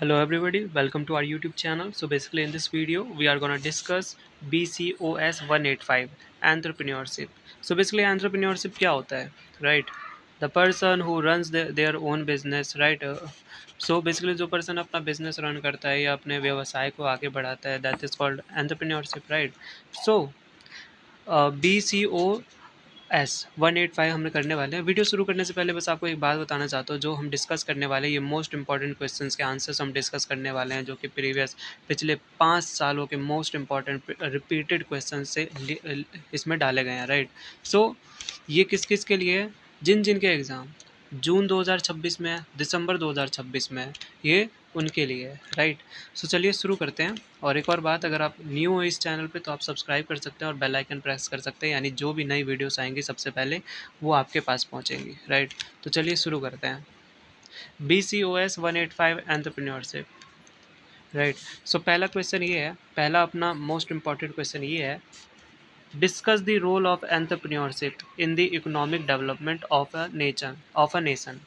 Hello everybody, welcome to our YouTube channel. So basically in this video we are gonna discuss BCOS 185 entrepreneurship. So basically entrepreneurship क्या होता है, right? The person who runs their own business, right? So basically जो person अपना business run करता है या अपने व्यवसाय को आगे बढ़ाता है, that is called entrepreneurship, right? So BCOS 185 हमने करने वाले हैं। वीडियो शुरू करने से पहले बस आपको एक बात बताना चाहता हूँ, जो हम डिस्कस करने वाले हैं ये मोस्ट इंपॉर्टेंट क्वेश्चंस के आंसर्स हम डिस्कस करने वाले हैं, जो कि पिछले 5 सालों के मोस्ट इंपॉर्टेंट रिपीटेड क्वेश्चन से इसमें डाले गए हैं, राइट। सो ये किस किस के लिए है? जिन जिन के एग्ज़ाम जून 2026 में है, दिसंबर 2026 में है, ये उनके लिए है, राइट। सो चलिए शुरू करते हैं। और एक और बात, अगर आप न्यू हो इस चैनल पे तो आप सब्सक्राइब कर सकते हैं और बेल आइकन प्रेस कर सकते हैं, यानी जो भी नई वीडियोस आएंगी सबसे पहले वो आपके पास पहुंचेंगी, राइट। तो चलिए शुरू करते हैं। BCOS 185 entrepreneurship, right. सो पहला क्वेश्चन ये है, पहला अपना मोस्ट इंपॉर्टेंट क्वेश्चन ये है, discuss the role of entrepreneurship in the economic development of a nation.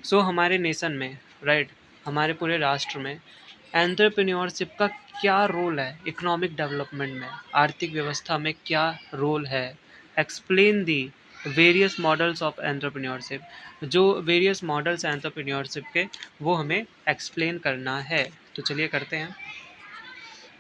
So हमारे नेशन में, राइट, हमारे पूरे राष्ट्र में एंटरप्रेन्योरशिप का क्या रोल है इकोनॉमिक डेवलपमेंट में, आर्थिक व्यवस्था में क्या रोल है। Explain the various models of entrepreneurship, जो वेरियस मॉडल्स एंटरप्रेन्योरशिप के वो हमें एक्सप्लेन करना है। तो चलिए करते हैं।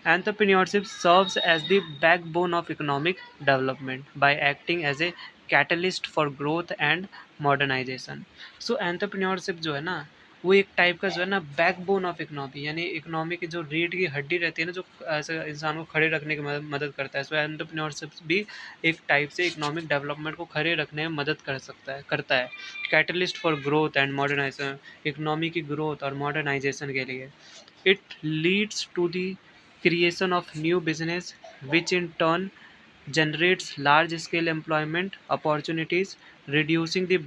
Entrepreneurship serves as the backbone of economic development by acting as a catalyst for growth and modernization. So entrepreneurship जो है ना, वो एक टाइप का जो है ना बैकबोन ऑफ इकोनॉमी, यानी इकोनॉमी की जो रीढ़ की हड्डी रहती है ना, जो ऐसे इंसान को खड़े रखने की मदद करता है। सो एंटरप्रेन्योरशिप भी एक टाइप से इकोनॉमिक डेवलपमेंट को खड़े रखने में मदद करता है। Catalyst for growth and modernisation, economy की ग्रोथ और मॉडर्नाइजेशन के लिए। It leads to the creation of new business, which in turn generates large scale employment opportunities, reducing the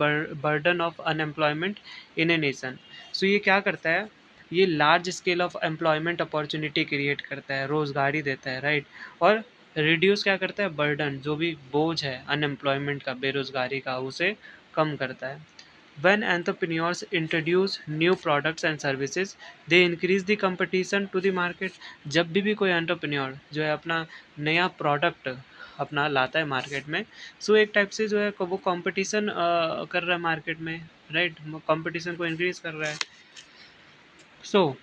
burden of unemployment in a nation. So ये क्या करता है, ये large scale of employment opportunity create करता है, रोज़गारी देता है, right. और रिड्यूस क्या करता है, बर्डन, जो भी बोझ है अनएम्प्लॉयमेंट का, बेरोज़गारी का, उसे कम करता है। When entrepreneurs introduce new products and services, they increase the competition to the market. जब भी कोई एंटरप्रेन्योर जो है अपना नया प्रोडक्ट अपना लाता है मार्केट में, सो एक टाइप से जो है वो कंपटीशन कर रहा है मार्केट में, राइट, कंपटीशन को इंक्रीज कर रहा है। सो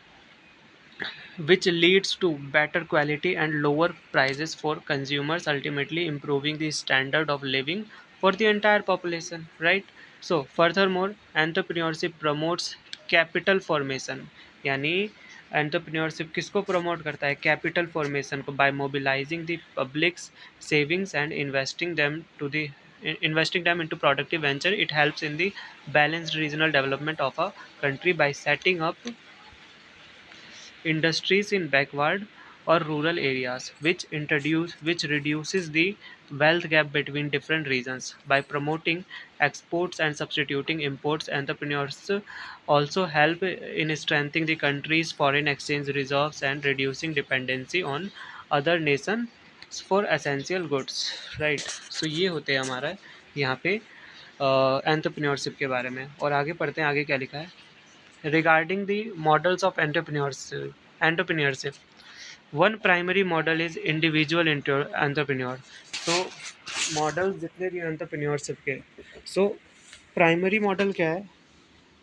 which leads to better quality and lower prices for consumers, ultimately improving the standard of living for the entire population, right? So furthermore, entrepreneurship promotes capital formation, यानी entrepreneurship किसको promote करता है, capital formation को, by mobilising the public's savings and investing them into productive venture. It helps in the balanced regional development of a country by setting up industries in backward or rural areas, which reduces the wealth gap between different regions. By promoting exports and substituting imports, entrepreneurs also help in strengthening the country's foreign exchange reserves and reducing dependency on other nations for essential goods, right? So ये होते हैं हमारा यहाँ पे entrepreneurship के बारे में। और आगे पढ़ते हैं, आगे क्या लिखा है। Regarding the models of entrepreneurship, one primary model is individual entrepreneur. So model जितने भी एंटरप्रेन्योरशिप के, सो प्राइमरी मॉडल क्या है,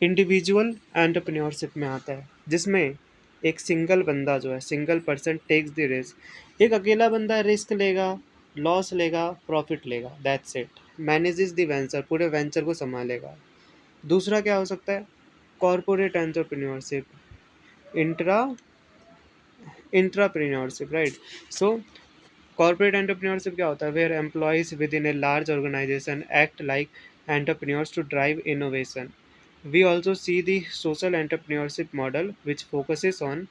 इंडिविजुअल एंटरप्रेन्योरशिप में आता है, जिसमें एक सिंगल बंदा जो है, single person takes the risk, एक अकेला बंदा रिस्क लेगा, लॉस लेगा, प्रॉफिट लेगा, that's it. Manages the venture, पूरे वेंचर को संभालेगा। दूसरा क्या हो सकता है, corporate entrepreneurship, intra intrapreneurship, right. So corporate entrepreneurship क्या होता है, where employees within a large organisation act like entrepreneurs to drive innovation. We also see the social entrepreneurship model, which focuses on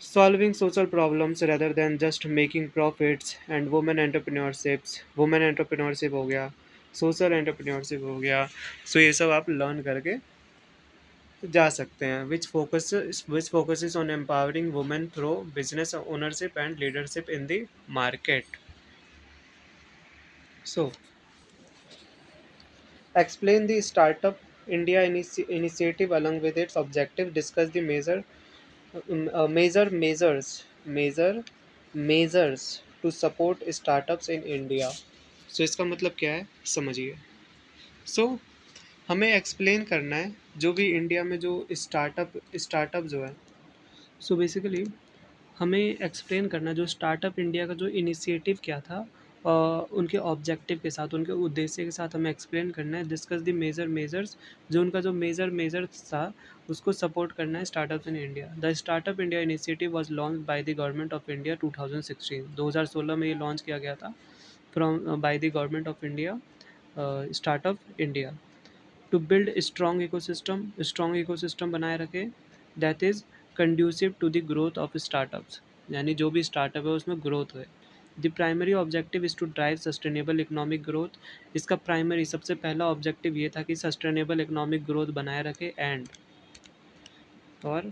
solving social problems rather than just making profits, and women entrepreneurship हो गया, social entrepreneurship हो गया। सो ये सब आप learn करके जा सकते हैं, which focuses on empowering women through business ownership and leadership in the market. So explain the startup India initiative along with its objective, discuss the measure measure measures to support startups in India. So इसका मतलब क्या है समझिए। सो हमें explain करना है जो भी इंडिया में जो स्टार्टअप जो है। सो बेसिकली हमें एक्सप्लेन करना जो स्टार्टअप इंडिया का जो इनिशिएटिव क्या था, उनके ऑब्जेक्टिव के साथ, उनके उद्देश्य के साथ हमें एक्सप्लेन करना है, डिस्कस द मेजर्स जो उनका जो मेजर्स था उसको सपोर्ट करना है startups in India. The startup India initiative was launch by the government of India 2016, 2016 में ये लॉन्च किया गया था from by the government of India, startup India to build strong ecosystem बनाए रखे that is conducive to the growth of startups, यानी जो भी स्टार्टअप है उसमें ग्रोथ है। The primary objective is to drive sustainable economic growth. इसका primary सबसे पहला ऑब्जेक्टिव ये था कि सस्टेनेबल इकोनॉमिक ग्रोथ बनाए रखे एंड और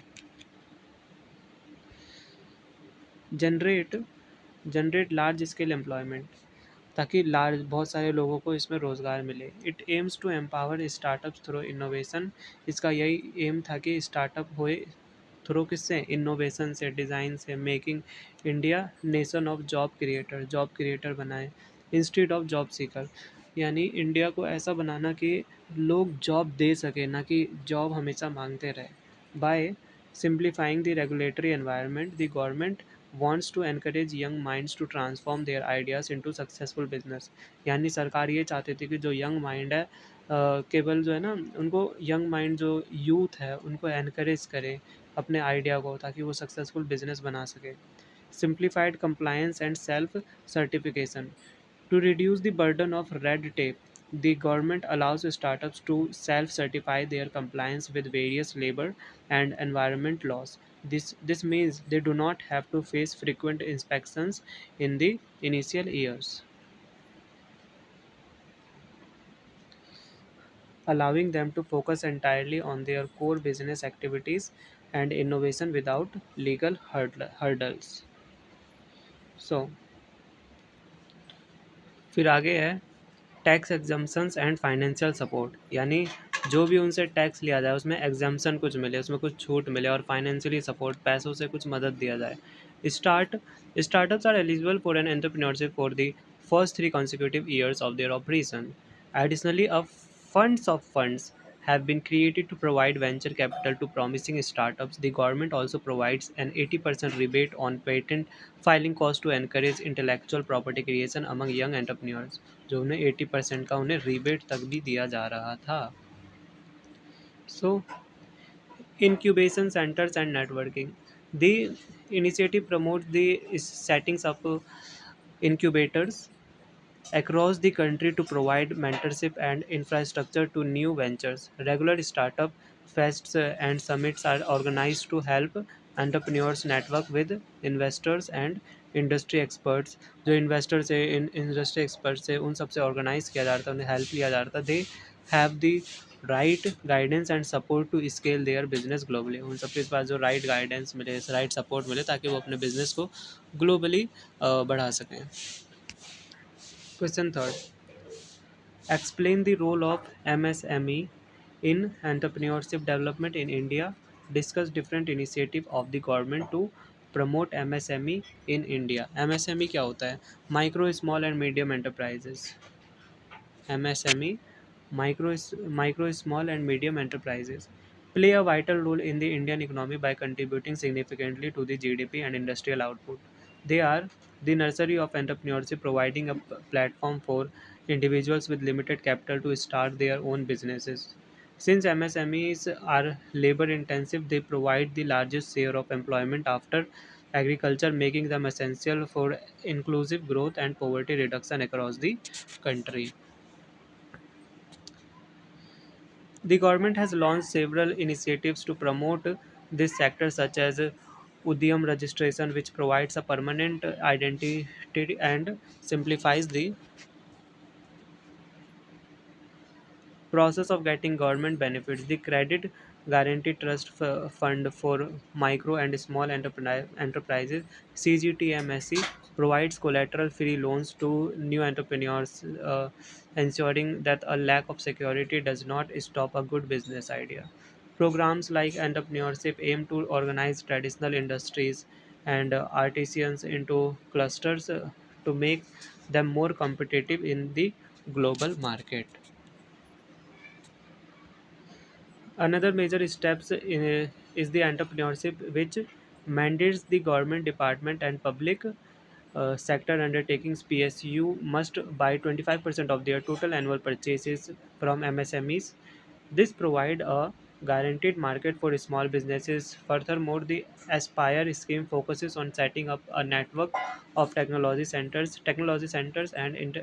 generate generate large scale employment, ताकि लार्ज बहुत सारे लोगों को इसमें रोज़गार मिले। It aims to empower startups through innovation. इसका यही एम था कि स्टार्टअप होए थ्रू किससे, इनोवेशन से, डिज़ाइन से, making India nation of job creator बनाए इंस्टीड ऑफ जॉब सीकर, यानी इंडिया को ऐसा बनाना कि लोग जॉब दे सके, ना कि जॉब हमेशा मांगते रहे। By simplifying the regulatory environment the government wants to encourage young minds to transform their ideas into successful business। यानी सरकार ये चाहती थी कि जो यंग माइंड है, केवल जो है ना उनको यंग माइंड जो यूथ है उनको एनकरेज करे अपने आइडिया को, ताकि वो सक्सेसफुल बिजनेस बना सके। Simplified compliance and self certification to reduce the burden of red tape, the government allows startups to self-certify their compliance with various labor and environment laws. This means they do not have to face frequent inspections in the initial years, allowing them to focus entirely on their core business activities and innovation without legal hurdles. So, फिर आगे है tax exemptions and financial support, यानी जो भी उनसे tax लिया जाए उसमें एग्जाम्पशन कुछ मिले, उसमें कुछ छूट मिले और फाइनेंशियली सपोर्ट पैसों से कुछ मदद दिया जाए। Start startups are eligible for an entrepreneurship for the first 3 consecutive years of their operation। Additionally, a funds have been created to provide venture capital to promising startups। The government also provides an 80% rebate on patent filing cost to encourage intellectual property creation among young entrepreneurs। जो उन्हें 80% का उन्हें rebate तक भी दिया जा रहा था। सो incubation centers and networking, the initiative promotes the settings of incubators across the country to provide mentorship and infrastructure to new ventures। Regular startup fests and summits are organized to help entrepreneurs network with investors and industry experts। जो investors है, industry experts है, उन सबसे organize किया जाता है, उन्हें help लिया जाता है। They have the right guidance and support to scale their business globally। उन सबके पास जो right guidance मिले, right support मिले, ताकि वो अपने business को globally बढ़ा सकें। Question third, explain the role of MSME in entrepreneurship development in India. Discuss different initiative of the government to promote MSME in India। MSME क्या होता है? Micro, small and medium enterprises। MSME, micro, small and medium enterprises play a vital role in the Indian economy by contributing significantly to the GDP and industrial output। They are the nursery of entrepreneurship, providing a platform for individuals with limited capital to start their own businesses। Since MSMEs are labor intensive, they provide the largest share of employment after agriculture, making them essential for inclusive growth and poverty reduction across the country। The government has launched several initiatives to promote this sector, such as Udyam registration, which provides a permanent identity and simplifies the process of getting government benefits। The Credit Guarantee Trust Fund for Micro and Small Enterprises (CGTMSE) provides collateral-free loans to new entrepreneurs, ensuring that a lack of security does not stop a good business idea। Programs like entrepreneurship aim to organize traditional industries and artisans into clusters to make them more competitive in the global market. Another major steps is the entrepreneurship, which mandates the government department and public sector undertakings PSU must buy 25% of their total annual purchases from MSMEs. This provide a guaranteed market for small businesses. Furthermore, the Aspire scheme focuses on setting up a network of technology centers and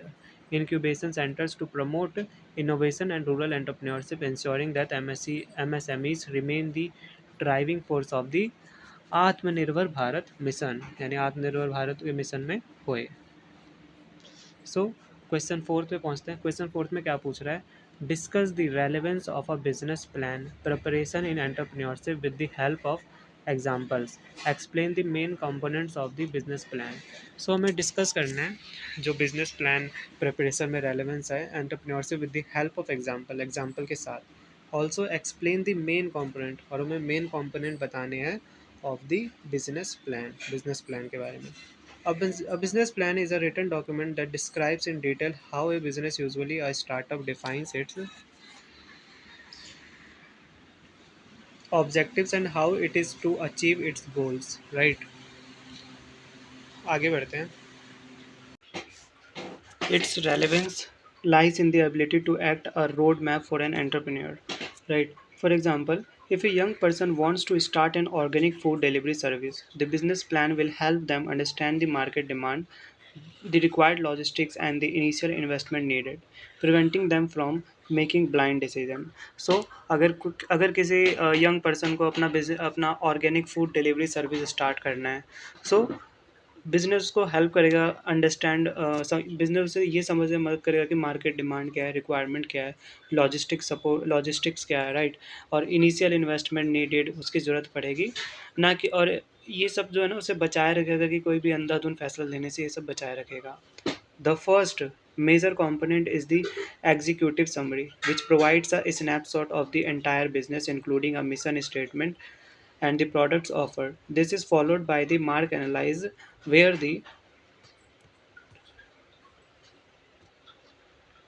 incubation centers to promote innovation and rural entrepreneurship, ensuring that MSMEs remain the driving force of the आत्मनिर्भर Bharat mission, यानी आत्मनिर्भर भारत के mission में होए. So question fourth पे पहुंचते हैं. Question fourth में क्या पूछ रहा है? Discuss the relevance of a business plan preparation in entrepreneurship with the help of examples. Explain the main components of the business plan. So हमें डिस्कस करना है जो बिजनेस प्लान प्रिपरेशन में रेलेवेंस है entrepreneurship with the help of example, example के साथ. Also explain the main component, और हमें मेन कंपोनेंट बताने हैं ऑफ द बिजनेस प्लान के बारे में. A business plan is a written document that describes in detail how a business, usually a startup, defines its objectives and how it is to achieve its goals. Right? आगे बढ़ते हैं. Its relevance lies in the ability to act a roadmap for an entrepreneur. Right? For example, if a young person wants to start an organic food delivery service, the business plan will help them understand the market demand, the required logistics, and the initial investment needed, preventing them from making blind decision. So अगर किसी young person को अपना organic food delivery service start करना है, सो business को help करेगा understand, business से ये समझने में मदद करेगा कि मार्केट डिमांड क्या है, रिक्वायरमेंट क्या है, लॉजिस्टिक्स क्या है, राइट, और इनिशियल इन्वेस्टमेंट नीडेड उसकी ज़रूरत पड़ेगी ना कि, और ये सब जो है ना उसे बचाए रखेगा कि कोई भी अंधाधुन फैसला लेने से ये सब बचाए रखेगा. The first major component is the executive summary, which provides a snapshot of the entire business, including a mission statement and the products offered. This is followed by the market analysis, where the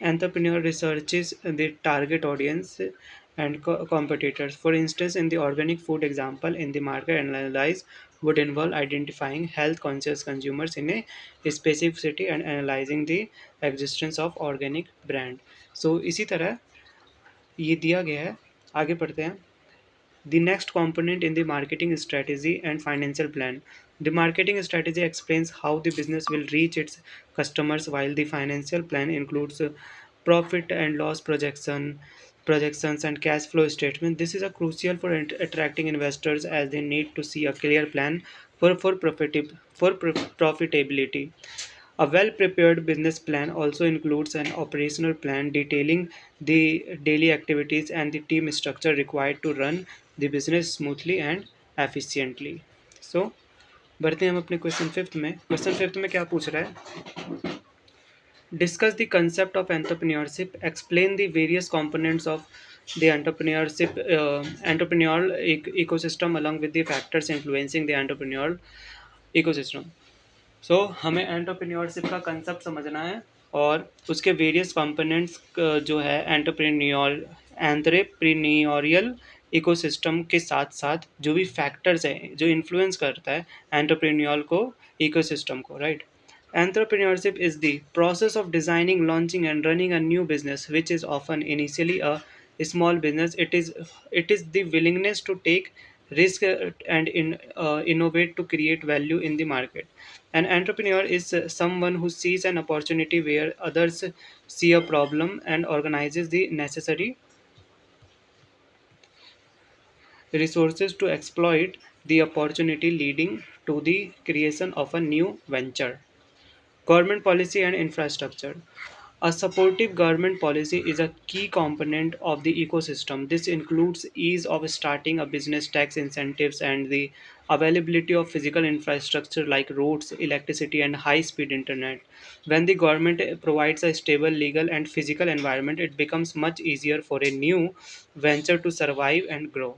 entrepreneur researches the target audience and competitors. For instance, in the organic food example, in the market analysis would involve identifying health conscious consumers in a specific city and analyzing the existence of organic brand. So इसी तरह ये दिया गया है. आगे पढ़ते हैं. The next component in the marketing strategy and financial plan. The marketing strategy explains how the business will reach its customers, while the financial plan includes profit and loss projections and cash flow statement. This is a crucial for attracting investors, as they need to see a clear plan for profitability. A well prepared business plan also includes an operational plan detailing the daily activities and the team structure required to run the business smoothly and efficiently. So, बढ़ते हैं हम अपने question fifth में. Question fifth में क्या पूछ रहा है? Discuss the concept of entrepreneurship. Explain the various components of the entrepreneurial ecosystem along with the factors influencing the entrepreneurial ecosystem. सो हमें एंटरप्रेन्योरशिप का कंसेप्ट समझना है और उसके वेरियस कंपोनेंट्स जो है एंटरप्रेन्योरियल इकोसिस्टम के साथ साथ जो भी फैक्टर्स हैं जो इन्फ्लुएंस करता है एंटरप्रेन्योर को, इकोसिस्टम को, right. Entrepreneurship is the process of designing, launching, and running a new business, which is often initially a small business. It is the willingness to take risk and innovate to create value in the market. An entrepreneur is someone who sees an opportunity where others see a problem and organizes the necessary resources to exploit the opportunity, leading to the creation of a new venture. Government policy and infrastructure. A supportive government policy is a key component of the ecosystem. This includes ease of starting a business, tax incentives, and the availability of physical infrastructure like roads, electricity, and high speed internet. When the government provides a stable legal and physical environment, it becomes much easier for a new venture to survive and grow.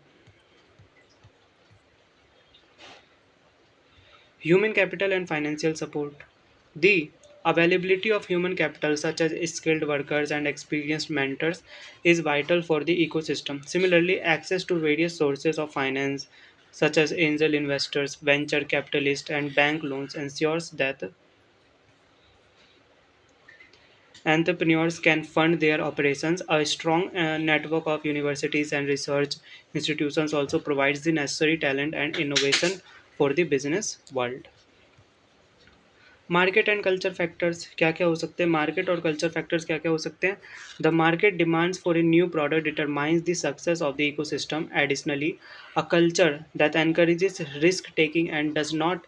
Human capital and financial support. The availability of human capital, such as skilled workers and experienced mentors, is vital for the ecosystem. Similarly, access to various sources of finance, such as angel investors, venture capitalists, and bank loans, ensures that entrepreneurs can fund their operations. A strong network of universities and research institutions also provides the necessary talent and innovation for the business world. Market and culture factors क्या क्या हो सकते हैं? Market और culture factors क्या क्या हो सकते हैं? The market demands for a new product determines the success of the ecosystem. Additionally, a culture that encourages risk taking and does not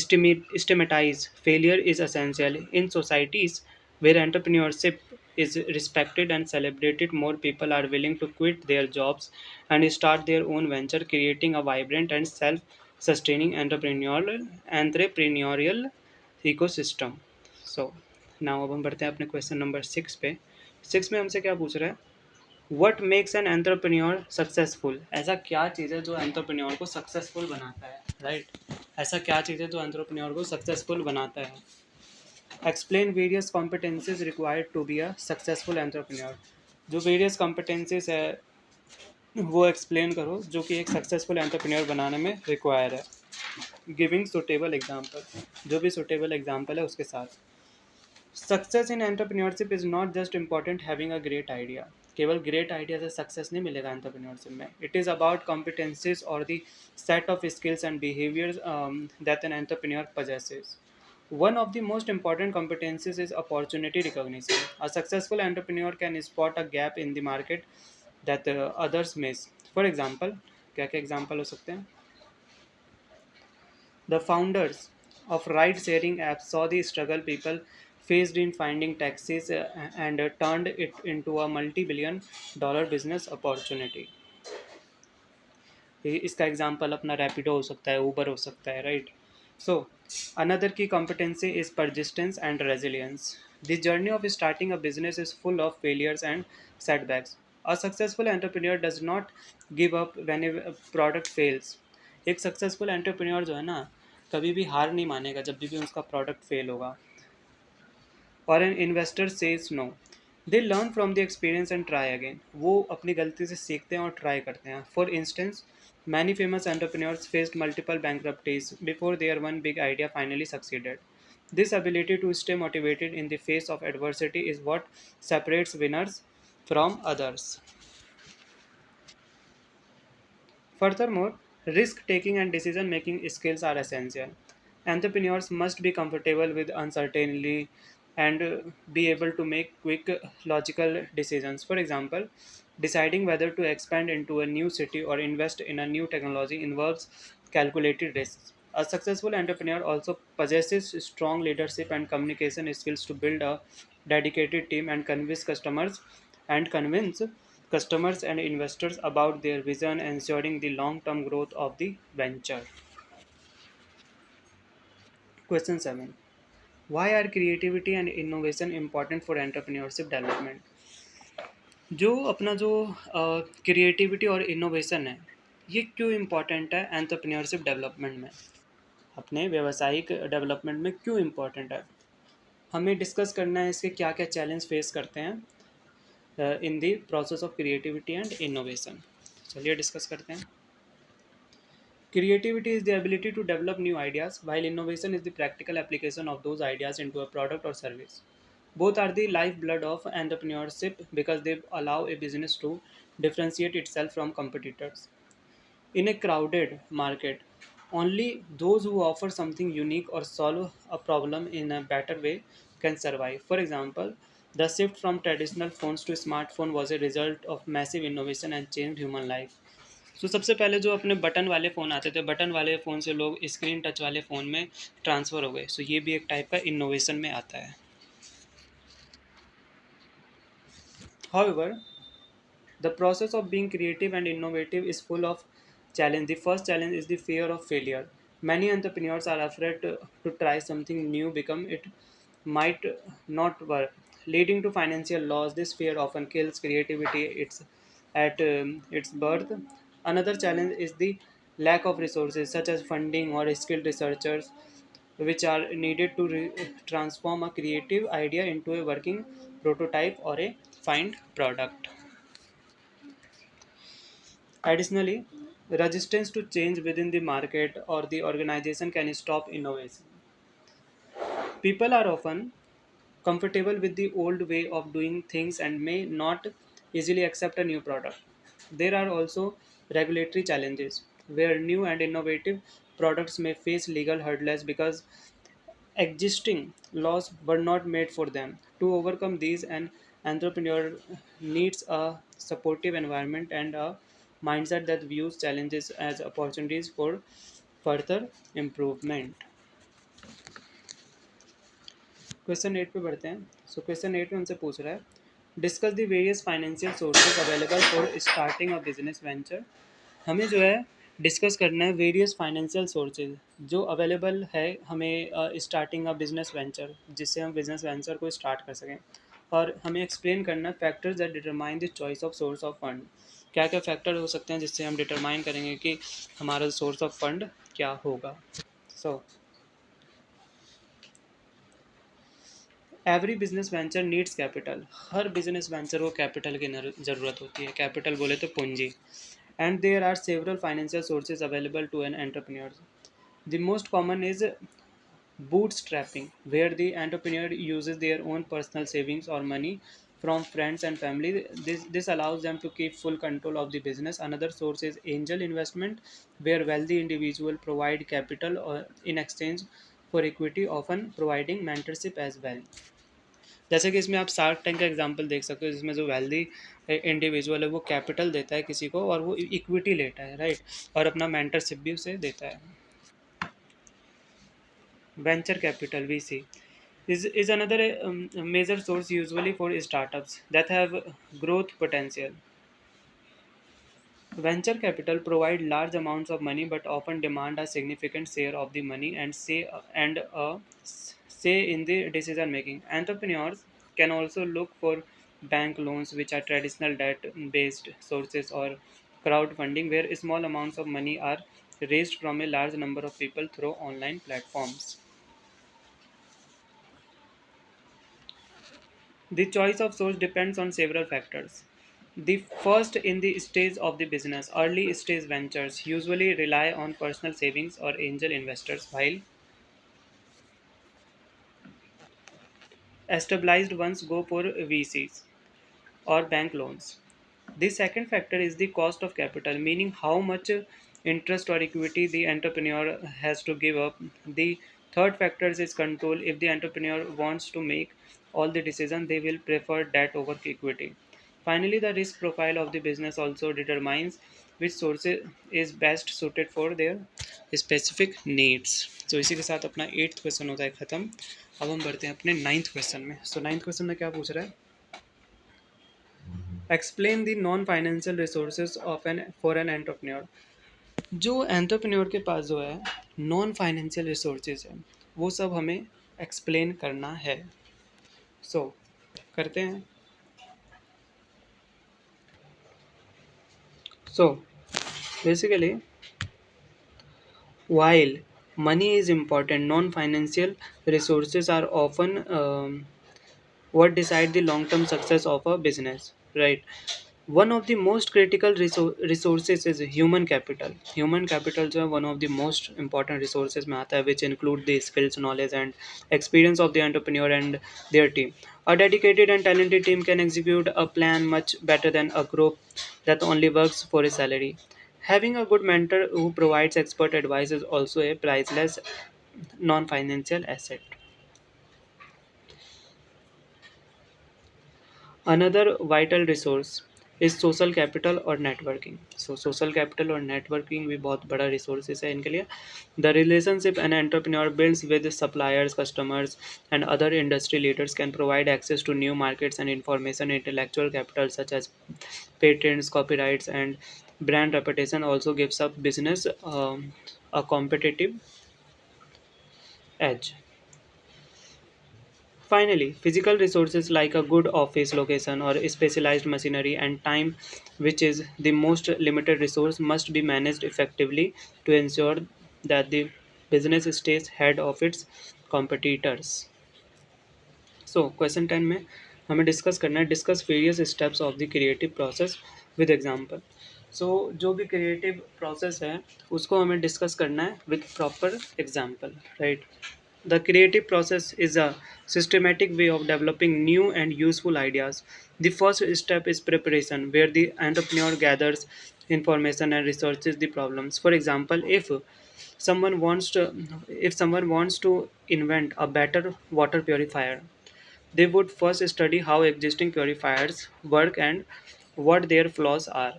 stigmatize failure is essential. In societies where entrepreneurship is respected and celebrated, more people are willing to quit their jobs and start their own venture, creating a vibrant and self-sustaining entrepreneurial ecosystem. So now अब हम बढ़ते हैं अपने question number 6 पे. 6 में हमसे क्या पूछ रहा है? What makes an entrepreneur successful? ऐसा क्या चीज़ है जो एंटरप्रेन्योर को सक्सेसफुल बनाता है, राइट? ऐसा क्या चीज़ है जो एंटरप्रेन्योर को सक्सेसफुल बनाता है? Explain various competencies required to be a successful entrepreneur. जो वेरियस कॉम्पिटेंसीज है वो एक्सप्लेन करो जो कि एक सक्सेसफुल एंटरप्रेन्योर बनाने में रिक्वायर है. Giving suitable example. जो भी सुटेबल एग्जाम्पल है उसके साथ. Success in entrepreneurship is not just important having a great idea. केवल ग्रेट आइडिया से सक्सेस नहीं मिलेगा एंटरप्रेन्योरशिप में. इट इज़ अबाउट कॉम्पिटेंसीज और the set of skills and behaviours that an entrepreneur possesses. One of the most important competencies is opportunity recognition. A successful entrepreneur can spot a gap in the market that others miss. For example, क्या क्या example हो सकते हैं? The founders of ride-sharing apps saw the struggle people faced in finding taxis and turned it into a multi-billion dollar business opportunity. इसका example अपना रैपिडो हो सकता है, ऊबर हो सकता है, राइट? सो अनदर की competency is persistence and resilience. The journey of starting a business is full of failures and setbacks. A successful entrepreneur does not give up when a product fails. एक successful entrepreneur जो है ना, कभी भी हार नहीं मानेगा जब भी उसका प्रोडक्ट फेल होगा. और an investor says no. They learn from the experience and try again. वो अपनी गलती से सीखते हैं और ट्राई करते हैं. For instance, many famous entrepreneurs faced multiple bankruptcies before their one big idea finally succeeded. This ability to stay motivated in the face of adversity is what separates winners from others. Furthermore, risk taking and decision making skills are essential. Entrepreneurs must be comfortable with uncertainty and be able to make quick, logical decisions. For example, deciding whether to expand into a new city or invest in a new technology involves calculated risks. A successful entrepreneur also possesses strong leadership and communication skills to build a dedicated team and convince customers and investors about their vision, ensuring the long-term growth of the venture. Question 7. Why are creativity and innovation important for entrepreneurship development? जो अपना जो creativity और innovation है, ये क्यों important है entrepreneurship development में? अपने व्यावसायिक डेवलपमेंट में क्यों इम्पोर्टेंट है? हमें डिस्कस करना है इसके क्या क्या चैलेंज फेस करते हैं in the process of creativity and innovation. चलिए डिस्कस करते हैं. Creativity is the ability to develop new ideas, while innovation is the practical application of those ideas into a product or service. Both are the lifeblood of entrepreneurship because they allow a business to differentiate itself from competitors. In a crowded market, only those who offer something unique or solve a problem in a better way can survive. For example, the shift from traditional phones to smartphone was a result of massive innovation and changed human life. सबसे पहले जो अपने button वाले phone आते थे, button वाले phone से लोग स्क्रीन टच वाले फ़ोन में ट्रांसफ़र हो गए. ये भी एक टाइप का इनोवेशन में आता है. However, the process of being creative and innovative is full of challenge. The first challenge is the fear of failure. Many entrepreneurs are afraid to try something new, become it might not work, leading to financial loss. This fear often kills creativity. It's at its birth. Another challenge is the lack of resources, such as funding or skilled researchers, which are needed to transform a creative idea into a working prototype or a find product. Additionally, resistance to change within the market or the organization can stop innovation. People are often comfortable with the old way of doing things and may not easily accept a new product. There are also regulatory challenges where new and innovative products may face legal hurdles because existing laws were not made for them. To overcome these, an entrepreneur needs a supportive environment and a mindset that views challenges as opportunities for further improvement. Question 8 पे बढ़ते हैं. So question 8 में हमसे पूछ रहा है, discuss the various financial sources available for starting a business venture. हमें जो है डिस्कस करना है वेरियस फाइनेंशियल सोर्सेज जो अवेलेबल है हमें स्टार्टिंग अ बिजनेस वेंचर, जिससे हम बिजनेस वेंचर को स्टार्ट कर सकें. और हमें एक्सप्लेन करना है factors that determine the choice of source of fund. क्या क्या फैक्टर हो सकते हैं जिससे हम डिटरमाइन करेंगे कि हमारा सोर्स ऑफ फंड क्या होगा. So every business venture needs capital. हर बिजनेस वेंचर को कैपिटल की ज़रूरत होती है. कैपिटल बोले तो पूंजी. And there are several financial sources available to an entrepreneur. The most common is bootstrapping, where the entrepreneur uses their own personal savings or money from friends and family. This allows them to keep full control of the business. Another source is angel investment, where wealthy individuals provide capital or in exchange for equity, often providing mentorship as well. जैसे कि इसमें आप shark tank का example देख सकते हो, जिसमें जो वेल्दी इंडिविजुअल है वो कैपिटल देता है किसी को और वो इक्विटी लेता है, राइट, और अपना मेंटरशिप भी उसे देता है. Venture capital (VC) is another major source usually for startups that have growth potential. Venture capital provide large amounts of money but often demand a significant share of the money and say in the decision making. Entrepreneurs can also look for bank loans, which are traditional debt based sources, or crowdfunding, where small amounts of money are raised from a large number of people through online platforms. The choice of source depends on several factors. The first, in the stage of the business, early stage ventures usually rely on personal savings or angel investors, while established ones go for VCs or bank loans. The second factor is the cost of capital, meaning how much interest or equity the entrepreneur has to give up. The third factor is control. If the entrepreneur wants to make all the decisions, they will prefer debt over equity. Finally, the risk profile of the business also determines which source is best suited for their specific needs. तो इसी के साथ अपना 8th question होता है ख़त्म. अब हम बढ़ते हैं अपने 9th क्वेश्चन में. सो 9th क्वेश्चन में क्या पूछ रहा है, explain the non financial resources of an for an entrepreneur. जो एंटरप्रेन्योर के पास जो है नॉन फाइनेंशियल रिसोर्सेज है वो सब हमें एक्सप्लेन करना है. सो करते हैं. So basically while money is important, non-financial resources are often what decide the long-term success of a business, right? One of the most critical resources is human capital. Human capital जो है one of the most important resources में आता है, which include the skills, knowledge and experience of the entrepreneur and their team. A dedicated and talented team can execute a plan much better than a group that only works for a salary. Having a good mentor who provides expert advice is also a priceless non-financial asset. Another vital resource is social capital और networking. So social capital और networking भी बहुत बड़ा resources है इनके लिए. The relationship an entrepreneur builds with suppliers, customers, and other industry leaders can provide access to new markets and information. Intellectual capital such as patents, copyrights, and Brand reputation also gives a business a competitive edge. Finally, physical resources like a good office location or specialized machinery and time, which is the most limited resource, must be managed effectively to ensure that the business stays ahead of its competitors. So question 10 में हमें discuss करना है, discuss various steps of the creative process with example. So जो भी creative process है उसको हमें discuss करना है with proper example, right. The creative process is a systematic way of developing new and useful ideas. The first step is preparation, where the entrepreneur gathers information and researches the problems. For example, someone wants to if someone wants to invent a better water purifier, they would first study how existing purifiers work and what their flaws are.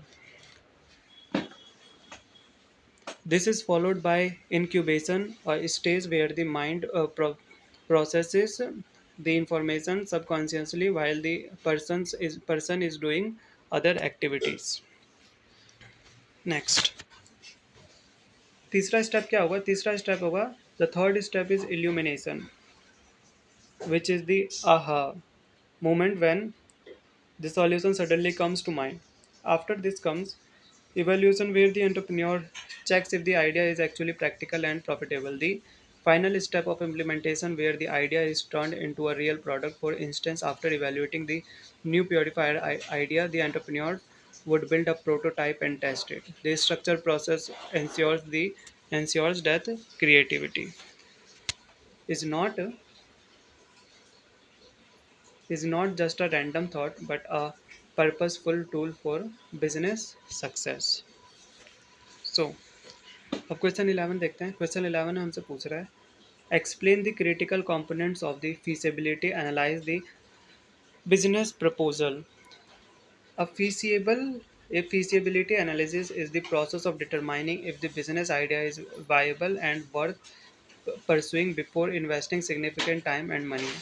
This is followed by incubation, a stage where the mind processes the information subconsciously while the person is doing other activities. Next, तीसरा step क्या होगा? तीसरा step होगा, the third step is illumination, which is the aha moment when the solution suddenly comes to mind. After this comes evaluation, where the entrepreneur checks if the idea is actually practical and profitable. The final step of implementation, where the idea is turned into a real product. For instance, after evaluating the new purifier idea, the entrepreneur would build a prototype and test it. The structure process ensures that creativity is not is not just a random thought but a purposeful tool for business success. So, अब question 11 देखते हैं. Question 11 हमसे पूछ रहा है, explain the critical components of the feasibility, analyse the business proposal. A feasible a feasibility analysis is the process of determining if the business idea is viable and worth pursuing before investing significant time and money.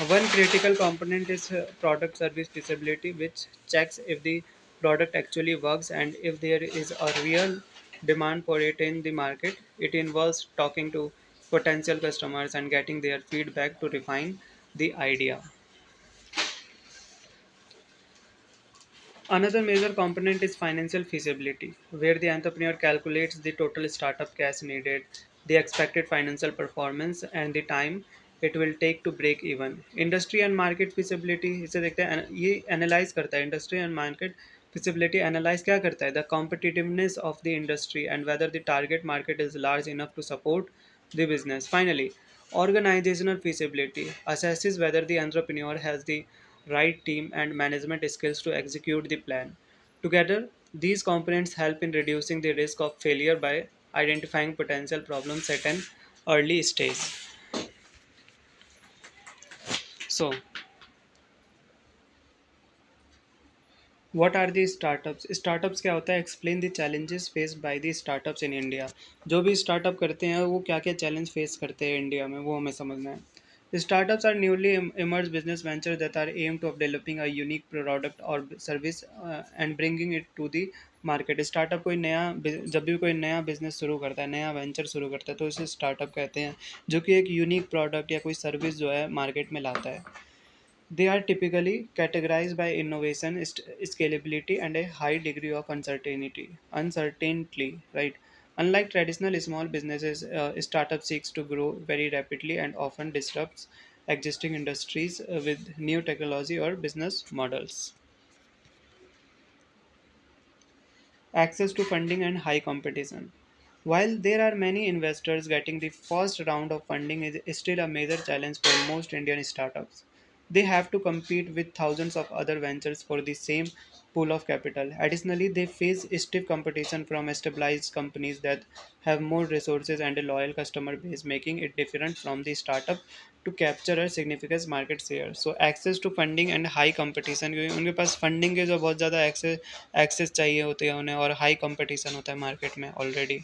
One critical component is product service feasibility, which checks if the product actually works and if there is a real demand for it in the market. It involves talking to potential customers and getting their feedback to refine the idea. Another major component is financial feasibility, where the entrepreneur calculates the total startup cash needed, the expected financial performance, and the time it will take to break even. Industry and market feasibility इसे देखते हैं, ये analyze करता है. Industry and market feasibility analyze क्या करता है? The competitiveness of the industry and whether the target market is large enough to support the business. Finally, organizational feasibility assesses whether the entrepreneur has the right team and management skills to execute the plan. Together, these components help in reducing the risk of failure by identifying potential problems at an early stage. So, what are the startups? Startups क्या होता है? Explain the challenges faced by the startups in India. जो भी startup करते हैं वो क्या क्या चैलेंज फेस करते हैं इंडिया में, वो हमें समझना है. Startups are newly emerged business ventures that are aimed of developing a unique product or service and bringing it to the market. Startup कोई नया जब भी कोई नया बिजनेस शुरू करता है, नया वेंचर शुरू करता है, तो उसे स्टार्टअप कहते हैं, जो कि एक यूनिक प्रोडक्ट या कोई सर्विस जो है मार्केट में लाता है. They are typically categorized by innovation, scalability, and a high degree of uncertainty. Uncertainty, right? Unlike traditional small businesses, startup seeks to grow very rapidly and often disrupts existing industries with new technology or business models. Access to funding and high competition. While there are many investors, getting the first round of funding is still a major challenge for most Indian startups. They have to compete with thousands of other ventures for the same pool of capital. Additionally, they face stiff competition from established companies that have more resources and a loyal customer base, making it different from the startup to capture a significant market share. So access to funding and high competition, क्योंकि उनके पास funding के जो बहुत ज़्यादा access चाहिए होते हैं उन्हें, और हाई कंपटीशन होता है मार्केट में already.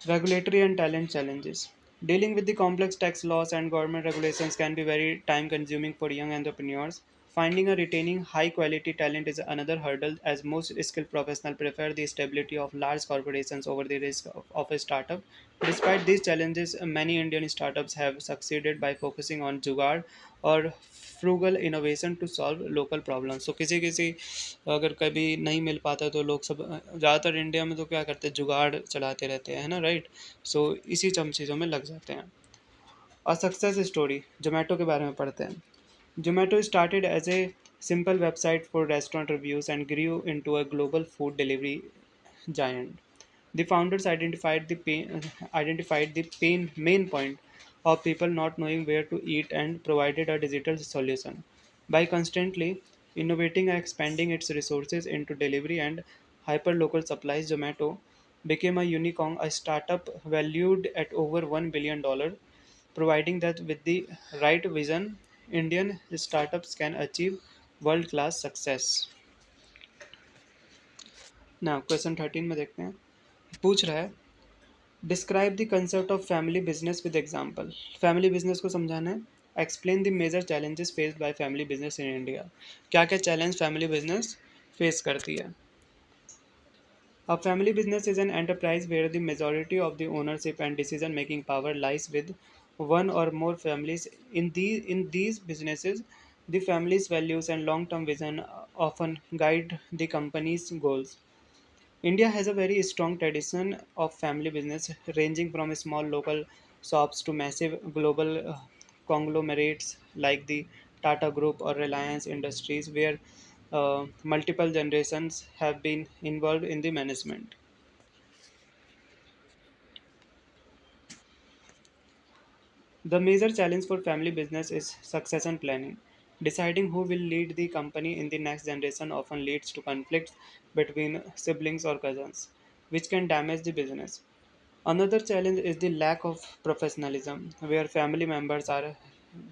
Regulatory and talent challenges. Dealing with the complex tax laws and government regulations can be very time consuming for young entrepreneurs. Finding and retaining high quality talent is another hurdle, as most skilled professionals prefer the stability of large corporations over the risk of a startup. Despite these challenges, many Indian startups have succeeded by focusing on jugaad or frugal innovation to solve local problems. So किसी किसी अगर कभी नहीं मिल पाता तो लोग सब ज़्यादातर इंडिया में तो क्या करते हैं, जुगाड़ चलाते रहते हैं, है ना, राइट? सो इसी चीज़ों में लग जाते हैं। A success story, जोमेटो के बारे में पढ़ते हैं। Zomato started as a simple website for restaurant reviews and grew into a global food delivery giant. The founders identified the main point of people not knowing where to eat and provided a digital solution. By constantly innovating and expanding its resources into delivery and hyperlocal supplies, Zomato became a unicorn, a startup valued at over $1 billion, providing that with the right vision, Indian startups can achieve world class success. Now, question 13 में देखते हैं। पूछ रहा है, describe the concept of family business with example. Family business को समझाना है। Explain the major challenges faced by family business in India. क्या क्या चैलेंज फैमिली बिजनेस फेस करती है? A family business is an enterprise where the majority of the ownership and decision making power lies with one or more families. In these businesses, the family's values and long term vision often guide the company's goals. India has a very strong tradition of family business, ranging from small local shops to massive global conglomerates like the Tata Group or Reliance Industries, where multiple generations have been involved in the management. The major challenge for family business is succession planning. Deciding who will lead the company in the next generation often leads to conflicts between siblings or cousins, which can damage the business. Another challenge is the lack of professionalism, where family members are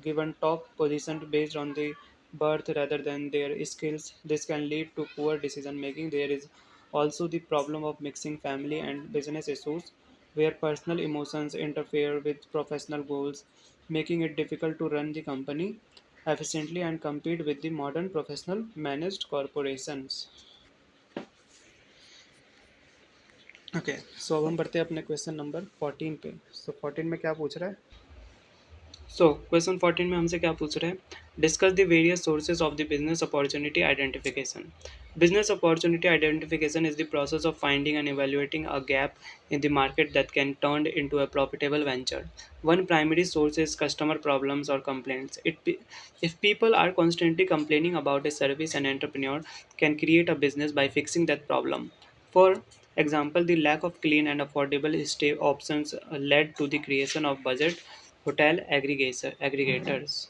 given top positions based on the birth rather than their skills. This can lead to poor decision making. There is also the problem of mixing family and business issues, where personal emotions interfere with professional goals, making it difficult to run the company efficiently and compete with the modern professional managed corporations. Okay, so अब हम बढ़ते हैं अपने question number 14 पे। सो 14 में क्या पूछ रहा है? सो क्वेश्चन 14 में हमसे क्या पूछ रहे हैं? Discuss the various sources of the business opportunity identification. Business opportunity identification is the process of finding and evaluating a gap in the market that can turn into a profitable venture. One primary source is customer problems or complaints. If people are constantly complaining about a service, an entrepreneur can create a business by fixing that problem. For example, the lack of clean and affordable stay options led to the creation of budget hotel aggregators.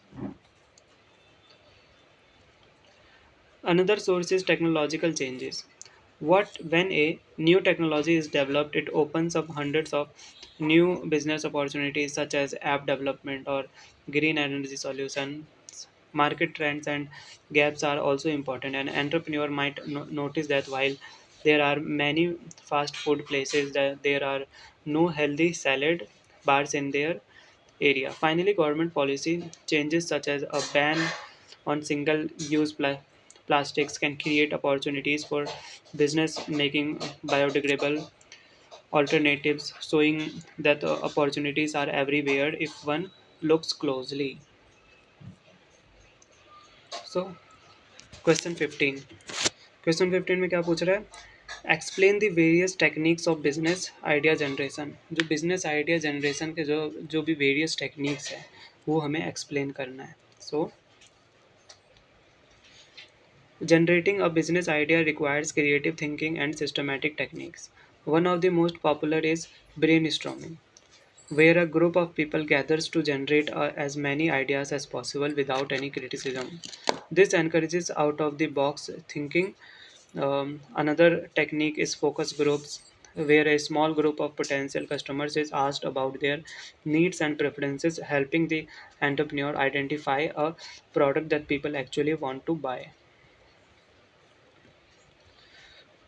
Another source is technological changes. What when a new technology is developed, it opens up hundreds of new business opportunities such as app development or green energy solutions. Market trends and gaps are also important. An entrepreneur might notice that while there are many fast food places, that there are no healthy salad bars in their area. Finally, government policy changes such as a ban on single-use plastics can create opportunities for business making biodegradable alternatives, showing that opportunities are everywhere if one looks closely. So, question 15. Question 15 में क्या पूछ रहा है? Explain the various techniques of business idea generation. जो business idea generation के जो जो भी वेरियस टेक्निक्स हैं वो हमें एक्सप्लेन करना है। सो generating a business idea requires creative thinking and systematic techniques. One of the most popular is brainstorming, where a group of people gathers to generate as many ideas as possible without any criticism. This encourages out of the box thinking. Another technique is focus groups, where a small group of potential customers is asked about their needs and preferences, helping the entrepreneur identify a product that people actually want to buy.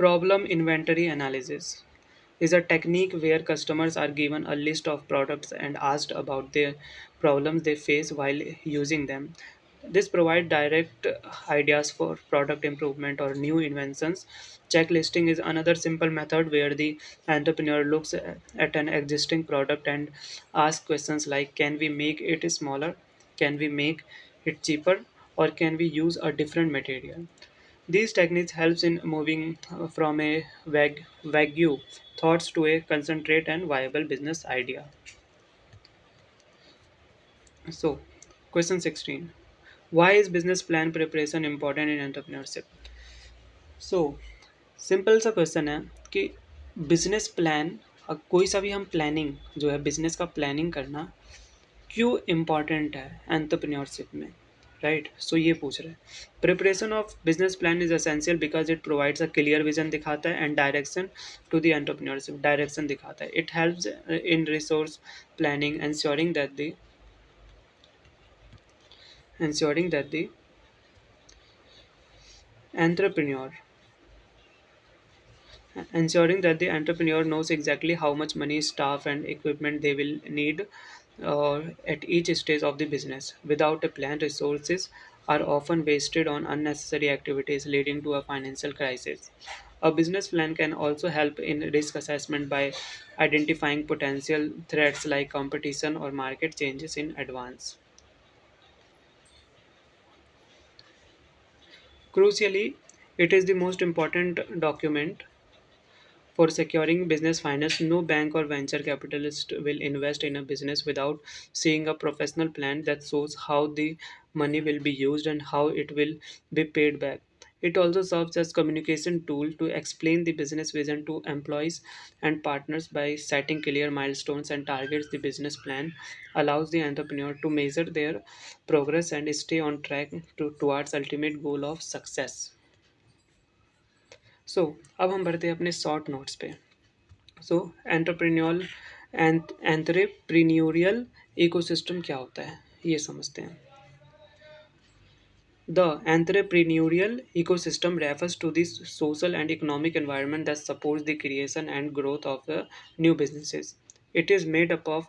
Problem inventory analysis is a technique where customers are given a list of products and asked about their problems they face while using them. This provide direct ideas for product improvement or new inventions. Checklisting is another simple method where the entrepreneur looks at an existing product and asks questions like, can we make it smaller? Can we make it cheaper? Or can we use a different material? These techniques helps in moving from a vague thoughts to a concentrate and viable business idea. So, question 16. Why is business plan preparation important in entrepreneurship? So simple सा question है कि business plan, कोई सा भी हम planning जो है business का प्लानिंग करना क्यों इम्पॉर्टेंट है एंटरप्रेन्योरशिप में, राइट? सो ये पूछ रहे हैं। Preparation of business plan is essential because it provides a clear vision दिखाता है and direction to the entrepreneurship, direction दिखाता है। It helps in resource planning, ensuring that the entrepreneur ensuring that the entrepreneur knows exactly how much money, staff, and equipment they will need at each stage of the business. Without a plan, resources are often wasted on unnecessary activities, leading to a financial crisis. A business plan can also help in risk assessment by identifying potential threats like competition or market changes in advance. Crucially, it is the most important document for securing business finance. No bank or venture capitalist will invest in a business without seeing a professional plan that shows how the money will be used and how it will be paid back. It also serves as communication tool to explain the business vision to employees and partners. By setting clear milestones and targets, the business plan allows the entrepreneur to measure their progress and stay on track towards ultimate goal of success. So, अब हम बढ़ते हैं अपने short notes पे। सो entrepreneurial entrepreneurial ecosystem क्या होता है ये समझते हैं। The entrepreneurial ecosystem refers to the social and economic environment that supports the creation and growth of the new businesses. It is made up of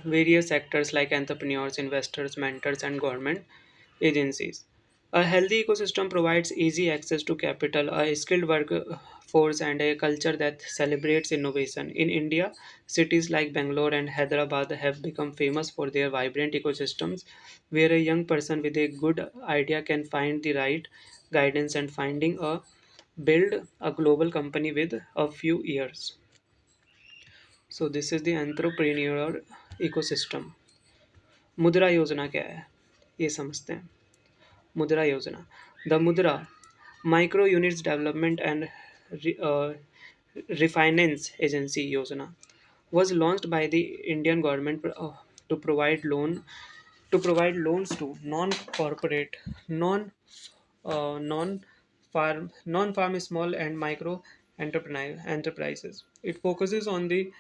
various sectors like entrepreneurs, investors, mentors, and government agencies. A healthy ecosystem provides easy access to capital, a skilled workforce, and a culture that celebrates innovation. In India, cities like Bangalore and Hyderabad have become famous for their vibrant ecosystems, where a young person with a good idea can find the right guidance and finding a build a global company with a few years. So this is the entrepreneurial ecosystem. मुद्रा योजना क्या है ये समझते हैं। मुद्रा योजना, the मुद्रा micro units development and refinance agency yojana was launched by the Indian government to provide loans to non-corporate, non-farm small and micro enterprises. It focuses on the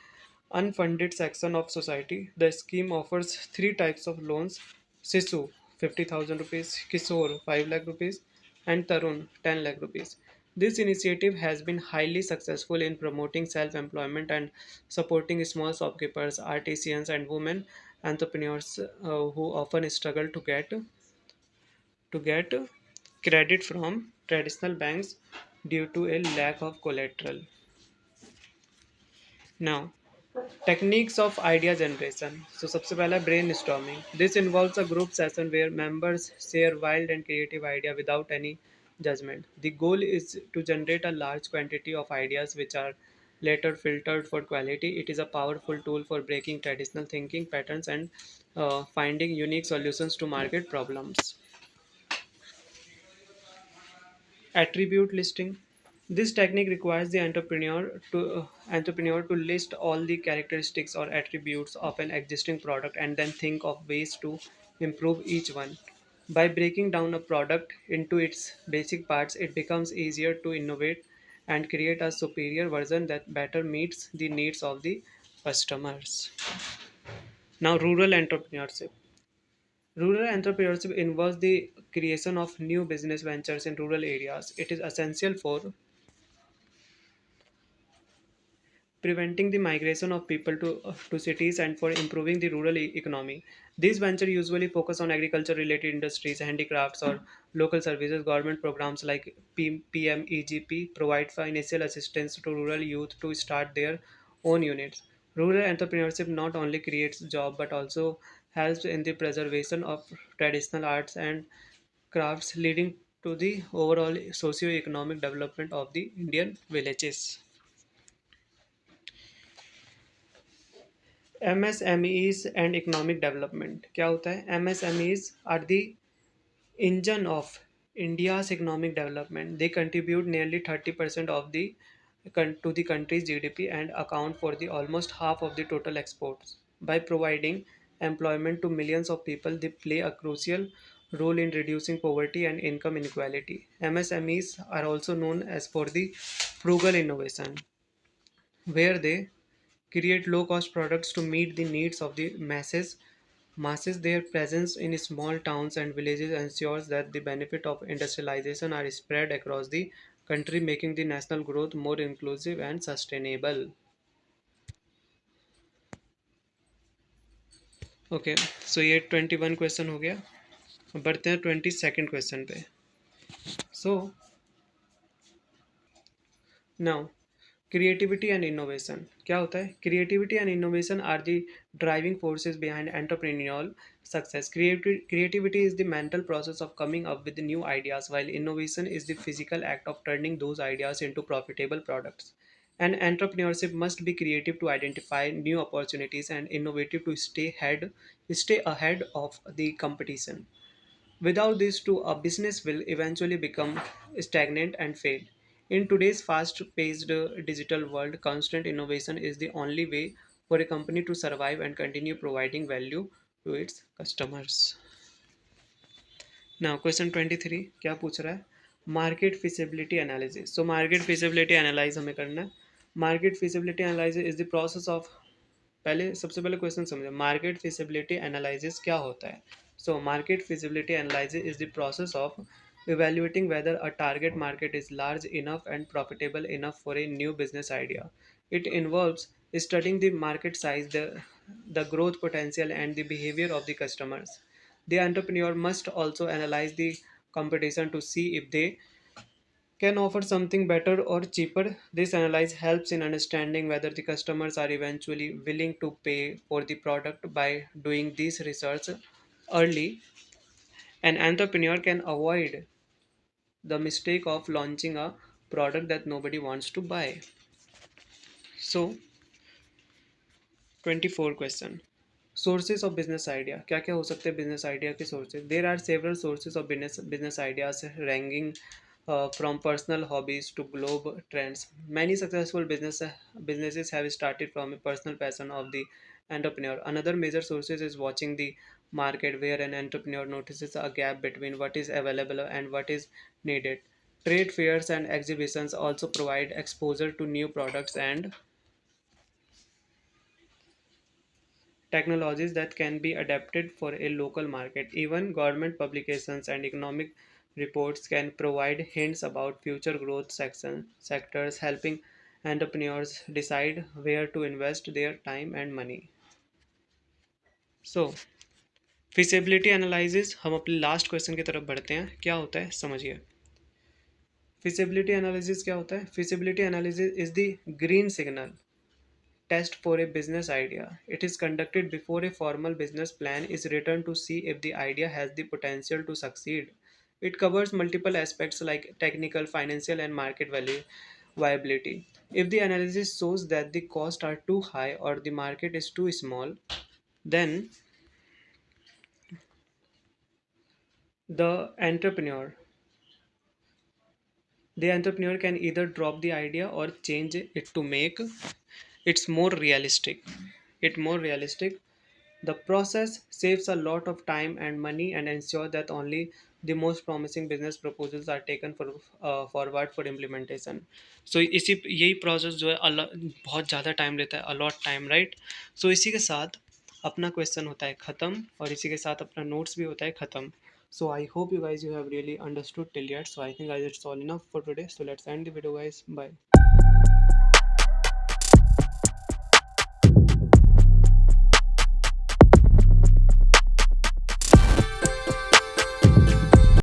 unfunded section of society. The scheme offers three types of loans: Sisu 50,000 rupees, Kishore 5 lakh rupees, and Tarun 10 lakh rupees. This initiative has been highly successful in promoting self employment and supporting small shopkeepers, artisans, and women entrepreneurs who often struggle to get credit from traditional banks due to a lack of collateral. Now, techniques of idea generation. So सबसे पहला brainstorming. This involves a group session where members share wild and creative idea without any judgment. The goal is to generate a large quantity of ideas which are later filtered for quality. It is a powerful tool for breaking traditional thinking patterns and finding unique solutions to market problems. Attribute listing. This technique requires the entrepreneur to list all the characteristics or attributes of an existing product and then think of ways to improve each one. By breaking down a product into its basic parts, it becomes easier to innovate and create a superior version that better meets the needs of the customers. Now, rural entrepreneurship. Rural entrepreneurship involves the creation of new business ventures in rural areas. It is essential for preventing the migration of people to cities and for improving the rural economy. These ventures usually focus on agriculture related industries, handicrafts, or local services. Government programs like PMEGP provide financial assistance to rural youth to start their own units. Rural entrepreneurship not only creates jobs but also helps in the preservation of traditional arts and crafts, leading to the overall socio-economic development of the Indian villages. MSMEs and economic development क्या होता है? MSMEs are the engine of India's economic development. They contribute nearly 30% of the to the country's GDP and account for the almost half of the total exports. By providing employment to millions of people, they play a crucial role in reducing poverty and income inequality. MSMEs are also known as for the frugal innovation, where they create low cost products to meet the needs of the masses. Their presence in small towns and villages ensures that the benefit of industrialization are spread across the country, making the national growth more inclusive and sustainable. Okay, so ये 21 question हो गया. बढ़ते हैं 22nd question पे. So now, creativity and innovation क्या होता है? Creativity and innovation are the driving forces behind entrepreneurial success. Creativity is the mental process of coming up with new ideas, while innovation is the physical act of turning those ideas into profitable products. And entrepreneurship must be creative to identify new opportunities and innovative to stay ahead of the competition. Without these two, a business will eventually become stagnant and fail. In today's fast paced digital world, constant innovation is the only way for a company to survive and continue providing value to its customers. Now, question 23 क्या पूछ रहा है? Market feasibility analysis. So market feasibility analyse हमें करना है. Market feasibility analysis is the process of. पहले सबसे पहले क्वेश्चन समझे. मार्केट फिजिबिलिटी एनालिसिस क्या होता है? So market feasibility analysis is the process of evaluating whether a target market is large enough and profitable enough for a new business idea. It involves studying the market size, the growth potential, and the behavior of the customers. The entrepreneur must also analyze the competition to see if they can offer something better or cheaper. This analysis helps in understanding whether the customers are eventually willing to pay for the product. By doing this research early, an entrepreneur can avoid the mistake of launching a product that nobody wants to buy. So, 24 question. Sources of business idea. क्या क्या हो सकते हैं business idea के sources? There are several sources of business ideas ranging from personal hobbies to global trends. Many successful businesses have started from a personal passion of the entrepreneur. Another major source is watching the market, where an entrepreneur notices a gap between what is available and what is needed. Trade fairs and exhibitions also provide exposure to new products and technologies that can be adapted for a local market. Even government publications and economic reports can provide hints about future growth sectors, helping entrepreneurs decide where to invest their time and money. So, feasibility analysis, हम अपने last question की तरफ बढ़ते हैं. क्या होता है समझिए. फिजिबिलिटी एनालिसिस क्या होता है? Feasibility analysis is the green signal test for a business idea. It is conducted before a formal business plan is written to see if the idea has the potential to succeed. It covers multiple aspects like technical, financial, and market value viability. If the analysis shows that the costs are too high or the market is too small, then the entrepreneur the entrepreneur can either drop the idea or change it to make it more realistic. The process saves a lot of time and money and ensure that only the most promising business proposals are taken forward for implementation. So इसी यही process जो है बहुत ज़्यादा time लेता है, allot time, right. सो इसी के साथ अपना क्वेश्चन होता है ख़त्म और इसी के साथ अपना नोट्स भी होता है ख़त्म. So I hope you guys you have really understood till yet. So I think guys it's all enough for today. So let's end the video guys. Bye.